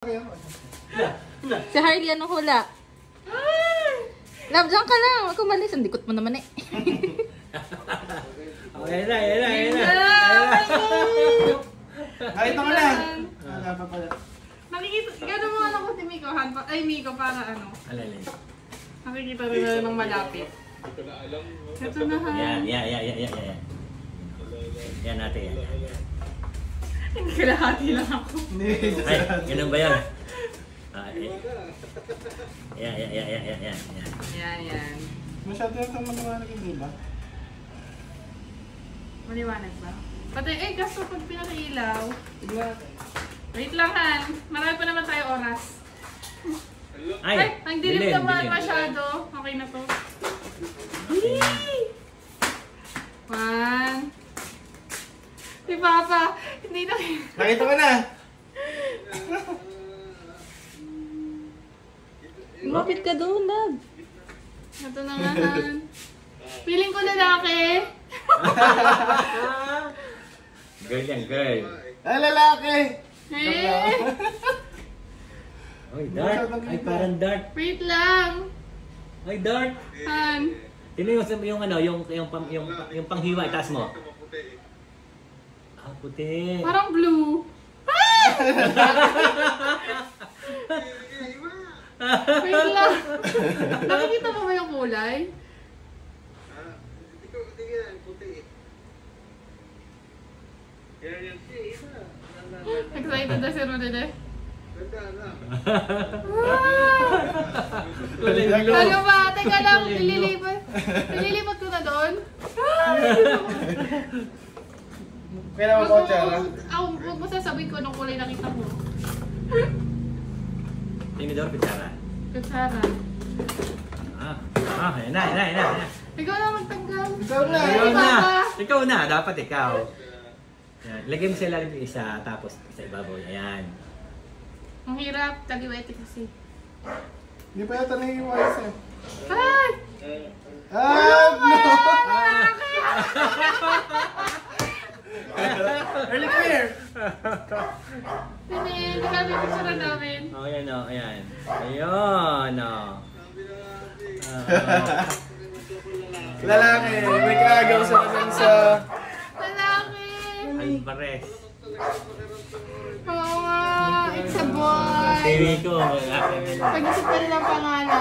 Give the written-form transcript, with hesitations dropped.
Si Harley, anong hula? Love, dyan ka lang. Huwag kumalis. Ang dikot mo naman eh. Ayan na. Nakita mo na. Wala pa pala. Nakikita, gano'n mo ano ko si Miko, Miko para ano. Alalay. Nakikita rin na ng malapit. Ito na ha. Yan. Yan natin yan. Hindi kalahati lang ako. Ay, ganun ba yan? Yan. Masyado yung itong maliwanag hindi ba? Maliwanag ba? Pati kaso pag pinakailaw. Wait lang Han. Marami pa naman tayo oras. Ay, ang dilim naman masyado. Okay na to. One. Si Papa, hindi na. Nakita mo na. Lumapit ka doon, Love. Ito na nga Han. Feeling ko lalaki. Girl yan, girl. Ay, lalaki. Eh. Ay, dark. Ay, parang dark. Wait lang. Ay, dark. Han. Tingnan yung ano, yung panghiwa, itaas mo. Ah, puti. Parang blue. Wait lang. Nakikita mo ba yung kulay? Excited na si Rodele. Ano ba? Teka lang, nililipat ko na doon. Kaya mo ko, Chara. Huwag mo sasabihin ko anong kulay nakita mo. Tinidor, kutsara. Kutsara. Yan na. Ikaw na magtanggal. Ikaw na, dapat ikaw. Yan. Lagay mo sa ilalim yung isa, tapos sa ibabaw. Ayan. Ang hirap, taliwete kasi. Hindi pa yata naiiwayos eh. Ay! Early clear! Pinin, kami picture namin. Ayan. Ayun, Lalaki, may kaagaw sa kanansa. Lalaki! Alvarez. Oo nga, it's a boy. Tiwi ko. Pag-isip ka rin ang pangalan.